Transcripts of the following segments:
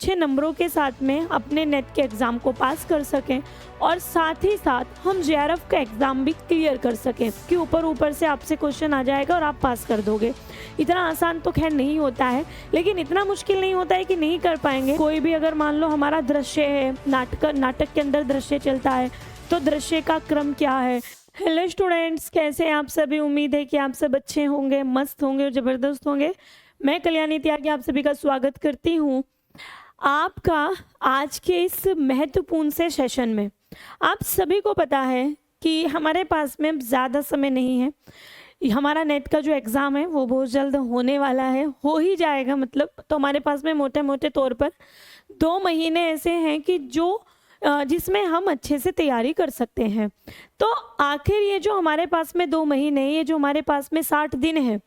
अच्छे नंबरों के साथ में अपने नेट के एग्ज़ाम को पास कर सकें और साथ ही साथ हम जेआरएफ का एग्ज़ाम भी क्लियर कर सकें कि ऊपर ऊपर से आपसे क्वेश्चन आ जाएगा और आप पास कर दोगे। इतना आसान तो खैर नहीं होता है, लेकिन इतना मुश्किल नहीं होता है कि नहीं कर पाएंगे। कोई भी अगर मान लो हमारा दृश्य है, नाटक के अंदर दृश्य चलता है, तो दृश्य का क्रम क्या है। हेलो स्टूडेंट्स, कैसे हैं आप सभी। उम्मीद है कि आप सब अच्छे होंगे, मस्त होंगे और ज़बरदस्त होंगे। मैं कल्याणी त्यागी आप सभी का स्वागत करती हूँ आपका आज के इस महत्वपूर्ण से सेशन में। आप सभी को पता है कि हमारे पास में ज़्यादा समय नहीं है। हमारा नेट का जो एग्ज़ाम है वो बहुत जल्द होने वाला है, हो ही जाएगा मतलब। तो हमारे पास में मोटे मोटे तौर पर 2 महीने ऐसे हैं कि जिसमें हम अच्छे से तैयारी कर सकते हैं। तो आखिर ये जो हमारे पास में 2 महीने, ये जो हमारे पास में 60 दिन है,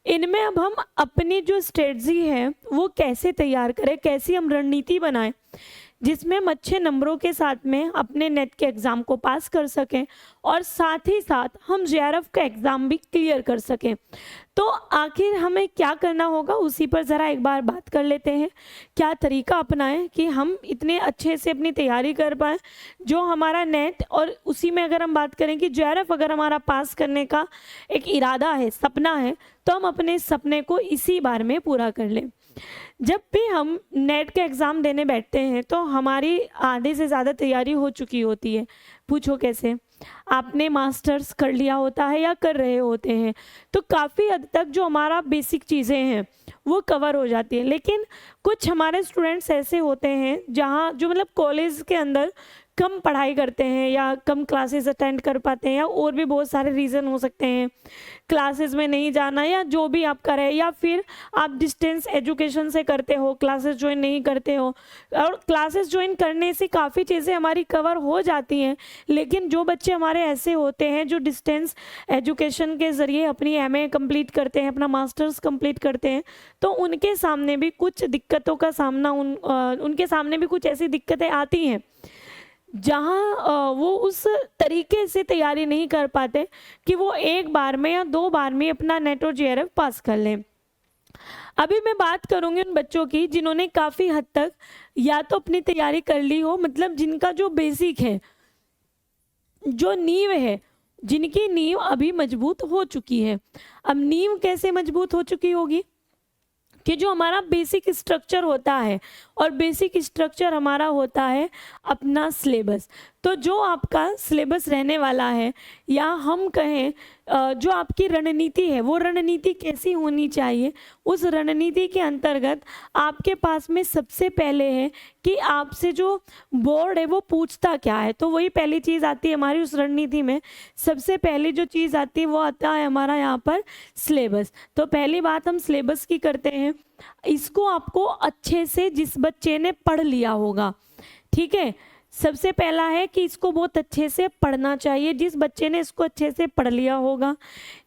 इनमें अब हम अपनी जो स्ट्रेटजी है वो कैसे तैयार करें, कैसी हम रणनीति बनाएं जिसमें हम अच्छे नंबरों के साथ में अपने नेट के एग्ज़ाम को पास कर सकें और साथ ही साथ हम जेआरएफ का एग्ज़ाम भी क्लियर कर सकें। तो आखिर हमें क्या करना होगा उसी पर ज़रा एक बार बात कर लेते हैं। क्या तरीका अपनाएं कि हम इतने अच्छे से अपनी तैयारी कर पाएँ जो हमारा नेट, और उसी में अगर हम बात करें कि जेआरएफ अगर हमारा पास करने का एक इरादा है, सपना है, तो हम अपने सपने को इसी बार में पूरा कर लें। जब भी हम नेट के एग्ज़ाम देने बैठते हैं तो हमारी आधे से ज़्यादा तैयारी हो चुकी होती है। पूछो कैसे? आपने मास्टर्स कर लिया होता है या कर रहे होते हैं, तो काफ़ी हद तक जो हमारा बेसिक चीज़ें हैं वो कवर हो जाती है। लेकिन कुछ हमारे स्टूडेंट्स ऐसे होते हैं जहाँ जो मतलब कॉलेज के अंदर कम पढ़ाई करते हैं या कम क्लासेस अटेंड कर पाते हैं, या और भी बहुत सारे रीज़न हो सकते हैं, क्लासेस में नहीं जाना या जो भी आप करें, या फिर आप डिस्टेंस एजुकेशन से करते हो, क्लासेस ज्वाइन नहीं करते हो, और क्लासेस ज्वाइन करने से काफ़ी चीज़ें हमारी कवर हो जाती हैं। लेकिन जो बच्चे हमारे ऐसे होते हैं जो डिस्टेंस एजुकेशन के ज़रिए अपनी एमए कंप्लीट करते हैं, अपना मास्टर्स कंप्लीट करते हैं, तो उनके सामने भी कुछ दिक्कतों का सामना उनके सामने भी कुछ ऐसी दिक्कतें आती हैं जहाँ वो उस तरीके से तैयारी नहीं कर पाते कि वो एक बार में या 2 बार में अपना नेट और जेआरएफ पास कर लें। अभी मैं बात करूँगी उन बच्चों की जिन्होंने काफ़ी हद तक या तो अपनी तैयारी कर ली हो, मतलब जिनका जो बेसिक है, जो नींव है, जिनकी नींव अभी मजबूत हो चुकी है। अब नींव कैसे मजबूत हो चुकी होगी कि जो हमारा बेसिक स्ट्रक्चर होता है, और बेसिक स्ट्रक्चर हमारा होता है अपना सिलेबस। तो जो आपका सिलेबस रहने वाला है, या हम कहें जो आपकी रणनीति है, वो रणनीति कैसी होनी चाहिए, उस रणनीति के अंतर्गत आपके पास में सबसे पहले है कि आपसे जो बोर्ड है वो पूछता क्या है। तो वही पहली चीज़ आती है हमारी उस रणनीति में। सबसे पहली जो चीज़ आती है वो आता है हमारा यहाँ पर सिलेबस। तो पहली बात हम सिलेबस की करते हैं। इसको आपको अच्छे से जिस बच्चे ने पढ़ लिया होगा, ठीक है, सबसे पहला है कि इसको बहुत अच्छे से पढ़ना चाहिए। जिस बच्चे ने इसको अच्छे से पढ़ लिया होगा,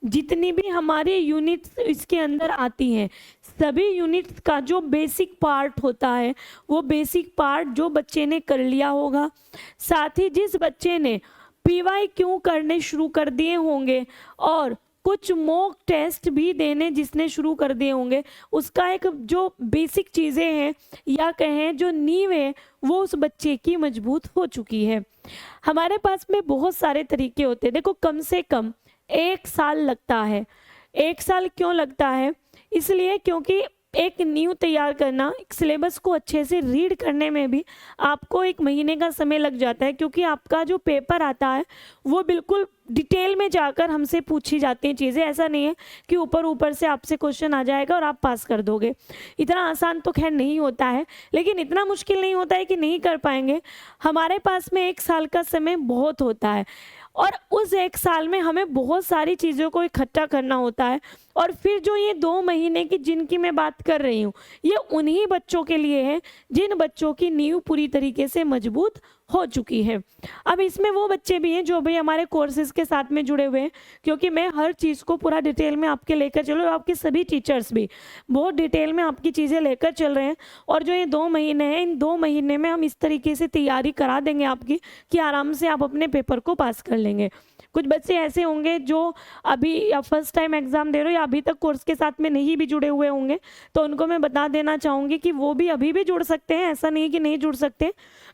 जितनी भी हमारी यूनिट्स इसके अंदर आती हैं, सभी यूनिट्स का जो बेसिक पार्ट होता है वो बेसिक पार्ट जो बच्चे ने कर लिया होगा। साथ ही जिस बच्चे ने PYQ करने शुरू कर दिए होंगे और कुछ मॉक टेस्ट भी देने जिसने शुरू कर दिए होंगे, उसका एक जो बेसिक चीज़ें हैं या कहें जो नींव है वो उस बच्चे की मजबूत हो चुकी है। हमारे पास में बहुत सारे तरीके होते हैं। देखो, कम से कम 1 साल लगता है। 1 साल क्यों लगता है? इसलिए क्योंकि एक नींव तैयार करना, एक सिलेबस को अच्छे से रीड करने में भी आपको 1 महीने का समय लग जाता है, क्योंकि आपका जो पेपर आता है वो बिल्कुल डिटेल में जाकर हमसे पूछी जाती हैं चीज़ें। ऐसा नहीं है कि ऊपर ऊपर से आपसे क्वेश्चन आ जाएगा और आप पास कर दोगे। इतना आसान तो खैर नहीं होता है, लेकिन इतना मुश्किल नहीं होता है कि नहीं कर पाएंगे। हमारे पास में 1 साल का समय बहुत होता है, और उस 1 साल में हमें बहुत सारी चीज़ों को इकट्ठा करना होता है। और फिर जो ये 2 महीने की जिनकी मैं बात कर रही हूँ, ये उन्हीं बच्चों के लिए है जिन बच्चों की नींव पूरी तरीके से मजबूत हो चुकी है। अब इसमें वो बच्चे भी हैं जो भी हमारे कोर्सेज के साथ में जुड़े हुए हैं, क्योंकि मैं हर चीज़ को पूरा डिटेल में आपके लेकर चलूँ, आपके सभी टीचर्स भी बहुत डिटेल में आपकी चीज़ें लेकर चल रहे हैं। और जो ये 2 महीने हैं, इन 2 महीने में हम इस तरीके से तैयारी करा देंगे आपकी कि आराम से आप अपने पेपर को पास कर लेंगे। कुछ बच्चे ऐसे होंगे जो अभी या फर्स्ट टाइम एग्ज़ाम दे रहे हो या अभी तक कोर्स के साथ में नहीं भी जुड़े हुए होंगे, तो उनको मैं बता देना चाहूँगी कि वो भी अभी भी जुड़ सकते हैं, ऐसा नहीं कि नहीं जुड़ सकते।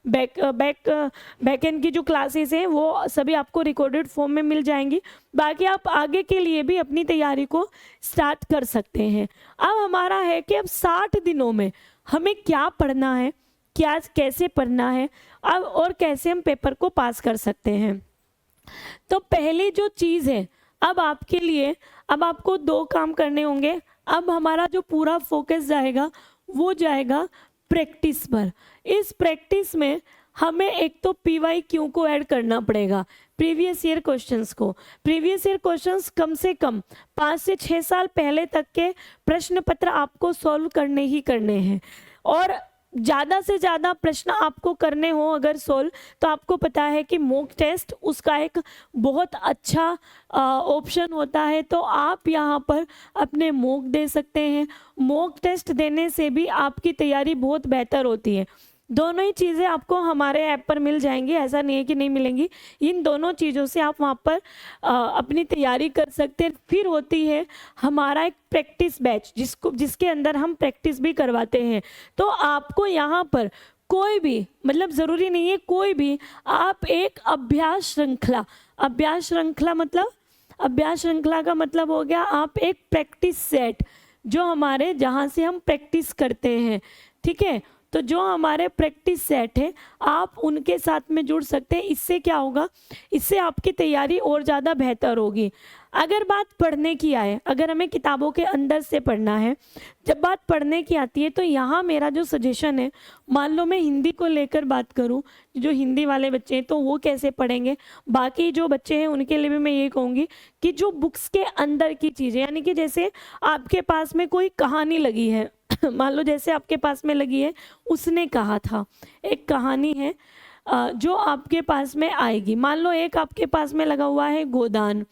बैक एंड की जो क्लासेस हैं वो सभी आपको रिकॉर्डेड फॉर्म में मिल जाएंगी। बाकी आप आगे के लिए भी अपनी तैयारी को स्टार्ट कर सकते हैं। अब हमारा है कि अब 60 दिनों में हमें क्या पढ़ना है, क्या कैसे पढ़ना है, अब और कैसे हम पेपर को पास कर सकते हैं। तो पहली जो चीज़ है, अब आपके लिए अब आपको 2 काम करने होंगे। अब हमारा जो पूरा फोकस जाएगा वो जाएगा प्रैक्टिस पर। इस प्रैक्टिस में हमें एक तो PYQ को ऐड करना पड़ेगा, प्रीवियस ईयर क्वेश्चंस को। प्रीवियस ईयर क्वेश्चंस कम से कम 5 से 6 साल पहले तक के प्रश्न पत्र आपको सॉल्व करने ही करने हैं। और ज़्यादा से ज़्यादा प्रश्न आपको करने हो अगर सोल्व, तो आपको पता है कि मॉक टेस्ट उसका एक बहुत अच्छा ऑप्शन होता है। तो आप यहाँ पर अपने मॉक दे सकते हैं। मॉक टेस्ट देने से भी आपकी तैयारी बहुत बेहतर होती है। दोनों ही चीज़ें आपको हमारे ऐप पर मिल जाएंगी, ऐसा नहीं है कि नहीं मिलेंगी। इन दोनों चीज़ों से आप वहाँ पर अपनी तैयारी कर सकते हैं। फिर होती है हमारा एक प्रैक्टिस बैच, जिसके अंदर हम प्रैक्टिस भी करवाते हैं। तो आपको यहाँ पर कोई भी, मतलब ज़रूरी नहीं है कोई भी, आप एक अभ्यास श्रृंखला का मतलब हो गया आप एक प्रैक्टिस सेट, जो हमारे जहाँ से हम प्रैक्टिस करते हैं, ठीक है, तो जो हमारे प्रैक्टिस सेट है आप उनके साथ में जुड़ सकते हैं। इससे क्या होगा, इससे आपकी तैयारी और ज़्यादा बेहतर होगी। अगर बात पढ़ने की आए, अगर हमें किताबों के अंदर से पढ़ना है, जब बात पढ़ने की आती है तो यहाँ मेरा जो सजेशन है, मान लो मैं हिंदी को लेकर बात करूँ, जो हिंदी वाले बच्चे हैं तो वो कैसे पढ़ेंगे, बाकी जो बच्चे हैं उनके लिए भी मैं ये कहूँगी कि जो बुक्स के अंदर की चीज़ें, यानी कि जैसे आपके पास में कोई कहानी लगी है मान लो जैसे आपके पास में लगी है उसने कहा था, एक कहानी है जो आपके पास में आएगी। मान लो एक आपके पास में लगा हुआ है गोदान,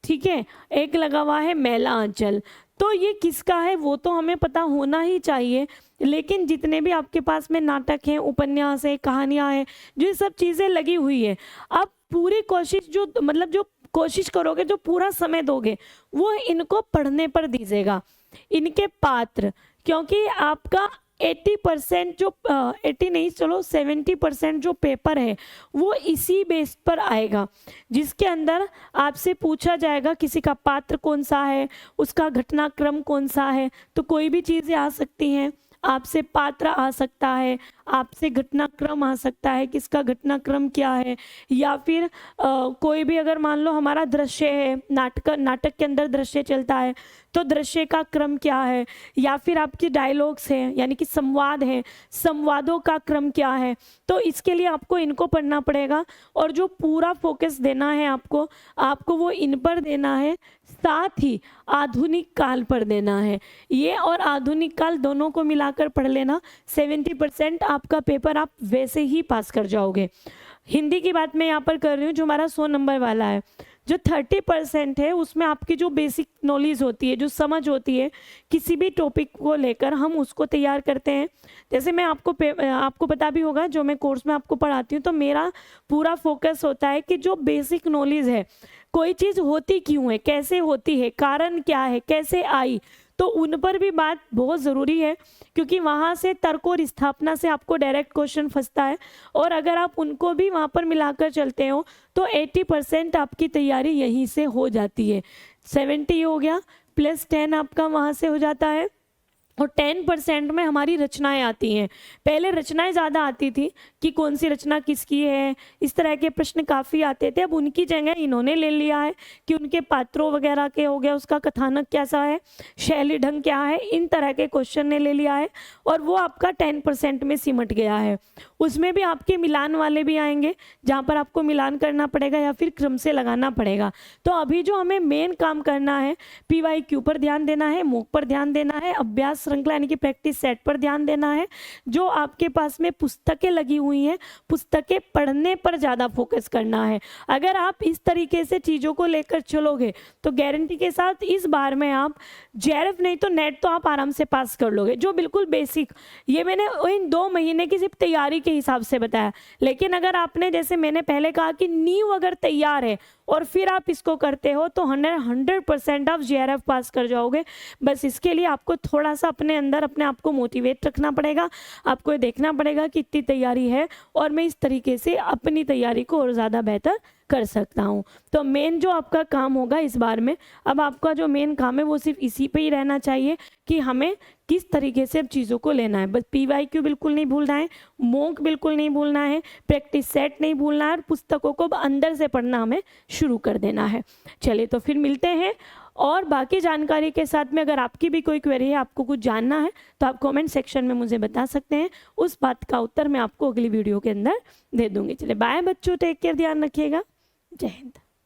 ठीक है, एक लगा हुआ है मैला आंचल। तो ये किसका है वो तो हमें पता होना ही चाहिए, लेकिन जितने भी आपके पास में नाटक हैं, उपन्यास है, कहानियाँ हैं, जो ये सब चीज़ें लगी हुई है, आप पूरी कोशिश जो कोशिश करोगे, जो पूरा समय दोगे वो इनको पढ़ने पर दीजिएगा, इनके पात्र। क्योंकि आपका 80% जो 80 नहीं, चलो 70% जो पेपर है वो इसी बेस पर आएगा, जिसके अंदर आपसे पूछा जाएगा किसी का पात्र कौन सा है, उसका घटनाक्रम कौन सा है। तो कोई भी चीज़ें आ सकती हैं, आपसे पात्र आ सकता है, आपसे घटनाक्रम आ सकता है, किसका घटनाक्रम क्या है, या फिर कोई भी, अगर मान लो हमारा दृश्य है, नाटक के अंदर दृश्य चलता है तो दृश्य का क्रम क्या है, या फिर आपकी डायलॉग्स हैं यानी कि संवाद हैं, संवादों का क्रम क्या है। तो इसके लिए आपको इनको पढ़ना पड़ेगा और जो पूरा फोकस देना है आपको वो इन पर देना है, साथ ही आधुनिक काल पर देना है। ये और आधुनिक काल दोनों को मिलाकर पढ़ लेना, 70% आपका पेपर आप वैसे ही पास कर जाओगे। हिंदी की बात मैं यहाँ पर कर रही हूँ, जो हमारा 100 नंबर वाला है। जो 30% है उसमें आपकी जो बेसिक नॉलेज होती है, जो समझ होती है किसी भी टॉपिक को लेकर, हम उसको तैयार करते हैं। जैसे मैं आपको पता भी होगा, जो मैं कोर्स में आपको पढ़ाती हूँ, तो मेरा पूरा फोकस होता है कि जो बेसिक नॉलेज है, कोई चीज़ होती क्यों है, कैसे होती है, कारण क्या है, कैसे आई, तो उन पर भी बात बहुत ज़रूरी है, क्योंकि वहाँ से तर्क और स्थापना से आपको डायरेक्ट क्वेश्चन फंसता है। और अगर आप उनको भी वहाँ पर मिलाकर चलते हो तो 80% आपकी तैयारी यहीं से हो जाती है। 70 हो गया प्लस 10 आपका वहाँ से हो जाता है, और 10% में हमारी रचनाएं आती हैं। पहले रचनाएं ज़्यादा आती थी कि कौन सी रचना किसकी है, इस तरह के प्रश्न काफ़ी आते थे। अब उनकी जगह इन्होंने ले लिया है कि उनके पात्रों वगैरह के हो गया, उसका कथानक कैसा है, शैली ढंग क्या है, इन तरह के क्वेश्चन ने ले लिया है, और वो आपका 10% में सिमट गया है। उसमें भी आपके मिलान वाले भी आएंगे, जहाँ पर आपको मिलान करना पड़ेगा या फिर क्रम से लगाना पड़ेगा। तो अभी जो हमें मेन काम करना है, PYQ पर ध्यान देना है, मॉक पर ध्यान देना है, अभ्यास श्रृंखला यानी कि प्रैक्टिस सेट पर ध्यान देना है। जो आपके पास में पुस्तकें लगी हुई हैं, पुस्तकें पढ़ने पर ज़्यादा फोकस करना है। अगर आप इस तरीके से चीज़ों को लेकर चलोगे तो गारंटी के साथ इस बार में आप JRF नहीं तो नेट तो आप आराम से पास कर लोगे। जो बिल्कुल बेसिक, ये मैंने इन 2 महीने की सिर्फ तैयारी के हिसाब से बताया, लेकिन अगर आपने, जैसे मैंने पहले कहा कि नींव अगर तैयार है और फिर आप इसको करते हो तो 100% आप JRF पास कर जाओगे। बस इसके लिए आपको थोड़ा सा अपने अंदर अपने आप को मोटिवेट रखना पड़ेगा, आपको ये देखना पड़ेगा कि इतनी तैयारी है और मैं इस तरीके से अपनी तैयारी को और ज़्यादा बेहतर कर सकता हूँ। तो मेन जो आपका काम होगा इस बार में, अब आपका जो मेन काम है वो सिर्फ इसी पे ही रहना चाहिए कि हमें किस तरीके से अब चीज़ों को लेना है। बस PYQ बिल्कुल नहीं भूलना है, मॉक बिल्कुल नहीं भूलना है, प्रैक्टिस सेट नहीं भूलना है और पुस्तकों को अंदर से पढ़ना हमें शुरू कर देना है। चलिए तो फिर मिलते हैं और बाकी जानकारी के साथ में। अगर आपकी भी कोई क्वेरी है, आपको कुछ जानना है तो आप कमेंट सेक्शन में मुझे बता सकते हैं, उस बात का उत्तर मैं आपको अगली वीडियो के अंदर दे दूंगी। चलिए बाय बच्चों, टेक केयर, ध्यान रखिएगा, जय हिंद।